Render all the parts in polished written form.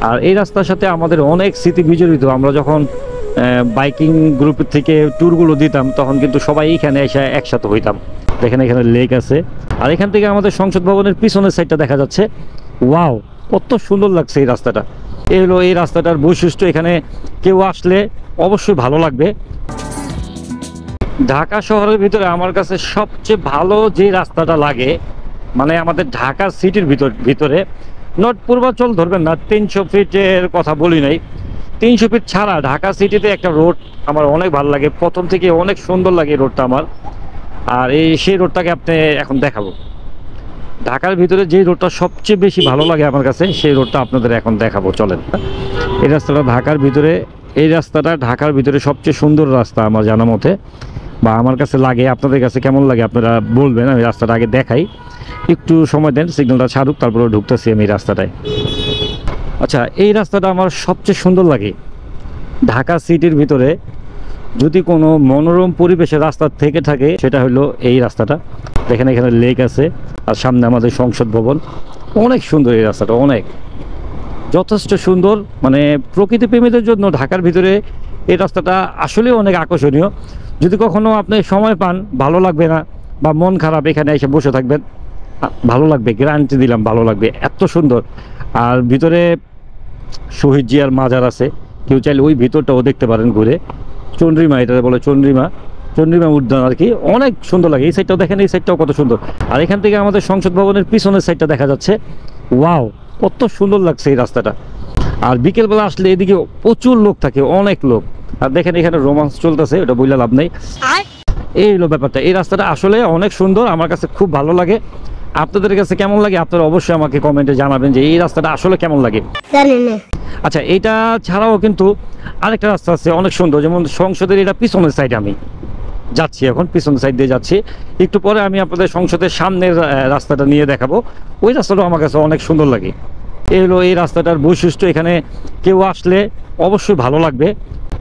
আর এই রাস্তার সাথে আমাদের অনেক স্মৃতি বিজড়িত। আমরা যখন বাইকিং গ্রুপ থেকে ট্যুরগুলো দিতাম তখন কিন্তু সবাই এখানে এসে একসাথে হইতাম। দেখেন এখানে লেক আছে, আর এখান থেকে আমাদের সংসদ ভবনের পিছনের সাইডটা দেখা যাচ্ছে। ওয়াও, কত সুন্দর লাগছে এই রাস্তাটা। এই হলো এই রাস্তাটার বৈশিষ্ট্য। এখানে কেউ আসলে অবশ্যই ভালো লাগবে। ঢাকা শহরের ভিতরে আমার কাছে সবচেয়ে ভালো যে রাস্তাটা লাগে, মানে আমাদের ঢাকা সিটির ভিতরে নট পূর্বাঞ্চল ধরবেন না, 300 ফিটের কথা বলি নাই, 300 ফিট ছাড়া ঢাকা সিটিতে একটা রোড আমার অনেক ভালো লাগে। প্রথম থেকে অনেক সুন্দর লাগে রোডটা আমার। আর সেই রোডটাকে আপনি এখন দেখাবো। ঢাকার ভিতরে যে রোডটা সবচেয়ে বেশি ভালো লাগে আমার কাছে, সেই রোডটা আপনাদের এখন দেখাবো, চলেন। এই রাস্তাটা ঢাকার ভিতরে সবচেয়ে সুন্দর রাস্তা আমার জানা মতে, বা আমার কাছে লাগে। আপনাদের কাছে কেমন লাগে আপনারা বলবেন। আমি রাস্তাটা আগে দেখাই, একটু সময় দেন, সিগন্যালটা ছাড়ুক, তারপরে ঢুকতেছি আমি রাস্তাটায়। আচ্ছা, এই রাস্তাটা আমার সবচেয়ে সুন্দর লাগে ঢাকা সিটির ভিতরে। যদি কোনো মনোরম পরিবেশে রাস্তা থেকে থাকে সেটা হলো এই রাস্তাটা। দেখেন এখানে লেক আছে, আর সামনে আমাদের সংসদ ভবন। অনেক সুন্দর এই রাস্তাটা, অনেক যথেষ্ট সুন্দর। মানে প্রকৃতি প্রেমীদের জন্য ঢাকার ভিতরে এই রাস্তাটা আসলে অনেক আকর্ষণীয়। যদি কখনো আপনি সময় পান, ভালো লাগবে না বা মন খারাপ, এখানে এসে বসে থাকবেন, ভালো লাগবে, গ্যারান্টি দিলাম ভালো লাগবে, এত সুন্দর। আর ভিতরে শহীদ জিয়ার মাজার আছে, কেউ চাইলে ওই ভিতরটাও দেখতে পারেন ঘুরে। চন্দ্রিমা, এটা বলে চন্দ্রিমা উদ্যান আর কি, অনেক সুন্দর লাগে। এই সাইডটাও দেখেন, এই সাইডটাও কত সুন্দর। আর এখান থেকে আমাদের সংসদ ভবনের পিছনের সাইডটা দেখা যাচ্ছে। ওয়াও, কত সুন্দর লাগছে এই রাস্তাটা। আর বিকেলবেলা আসলে এদিকে প্রচুর লোক থাকে, অনেক লোক। আর দেখেন এখানে রোমান্স চলতেছে, ওটা বললে লাভ নেই। এই হলো ব্যাপারটা। এই রাস্তাটা আসলে অনেক সুন্দর, আমার কাছে খুব ভালো লাগে। আপনাদের কাছে কেমন লাগে আপনারা অবশ্যই আমাকে কমেন্টে জানাবেন যে এই রাস্তাটা আসলে কেমন লাগে। আচ্ছা, এইটা ছাড়াও কিন্তু আরেকটা রাস্তা আছে অনেক সুন্দর, যেমন সংসদের এটা পিছনের সাইডে আমি যাচ্ছি, এখন পিছনের সাইড দিয়ে যাচ্ছি। একটু পরে আমি আপনাদের সংসদের সামনের রাস্তাটা নিয়ে দেখাবো। ওই রাস্তাটাও আমার কাছে অনেক সুন্দর লাগে। এই হলো এই রাস্তাটার বৈশিষ্ট্য। এখানে কেউ আসলে অবশ্যই ভালো লাগবে,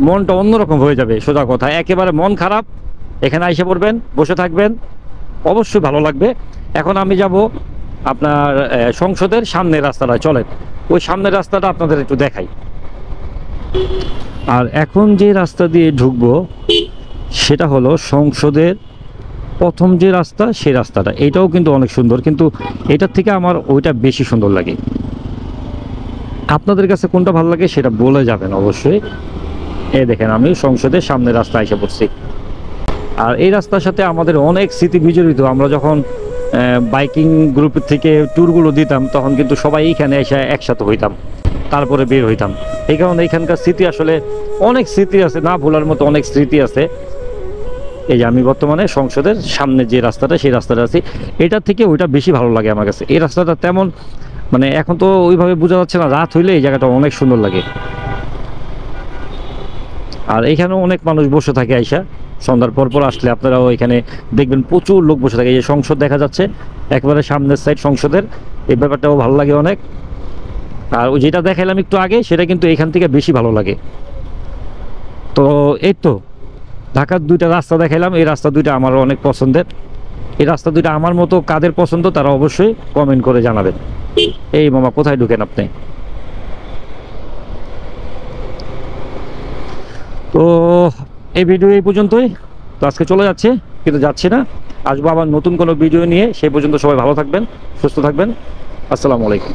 মনটা অন্যরকম হয়ে যাবে। সোজা কথা, একেবারে মন খারাপ, এখানে এসে পড়বেন, বসে থাকবেন, অবশ্যই ভালো লাগবে। এখন আমি যাব আপনার সংসদের সামনের রাস্তাটা, চলেন ওই সামনের রাস্তাটা আপনাদের একটু দেখাই। আর এখন যে রাস্তা দিয়ে ঢুকবো সেটা হলো সংসদের প্রথম যে রাস্তা, সেই রাস্তাটা। এটাও কিন্তু অনেক সুন্দর, কিন্তু এটার থেকে আমার ওইটা বেশি সুন্দর লাগে। আপনাদের কাছে কোনটা ভালো লাগে সেটা বলে যাবেন অবশ্যই। এই দেখেন আমি সংসদের সামনের রাস্তা এসে পড়ছি। আর এই রাস্তার সাথে আমাদের অনেক স্মৃতি বিজড়িত। আমরা যখন বাইকিং গ্রুপ থেকে ট্যুরগুলো দিতাম তখন কিন্তু সবাই এইখানে এসে একসাথে হইতাম, তারপরে বের হইতাম। এই কারণে এখানকার স্মৃতি আসলে অনেক স্মৃতি আছে, না ভোলার মতো অনেক স্মৃতি আছে। এই যে আমি বর্তমানে সংসদের সামনে যে রাস্তাটা, সেই রাস্তাটা আছি। এটার থেকে ওইটা বেশি ভালো লাগে আমার কাছে। এই রাস্তাটা তেমন মানে এখন তো ওইভাবে বোঝা যাচ্ছে না, রাত হইলে এই জায়গাটা অনেক সুন্দর লাগে। আর এখানেও অনেক মানুষ বসে থাকে আইসা, সন্ধ্যার পর আসলে আপনারাও এখানে দেখবেন প্রচুর লোক বসে থাকে। এই যে সংসদ দেখা যাচ্ছে একবারে সামনের সাইড সংসদের, এই ব্যাপারটাও ভালো লাগে অনেক। আর ওই যেটা দেখাইলাম একটু আগে, সেটা কিন্তু এখান থেকে বেশি ভালো লাগে। তো এই তো ঢাকার দুইটা রাস্তা দেখাইলাম, এই রাস্তা দুইটা আমার অনেক পছন্দের। এই রাস্তা দুইটা আমার মতো কাদের পছন্দ তারা অবশ্যই কমেন্ট করে জানাবেন। এই মামা কোথায় ঢুকেন আপনি? তো এই ভিডিও এই পর্যন্তই। তো আজকে চলে যাচ্ছে, কিন্তু যাচ্ছি না, আসবো আবার নতুন কোনো ভিডিও নিয়ে। সেই পর্যন্ত সবাই ভালো থাকবেন, সুস্থ থাকবেন। আসসালামু আলাইকুম।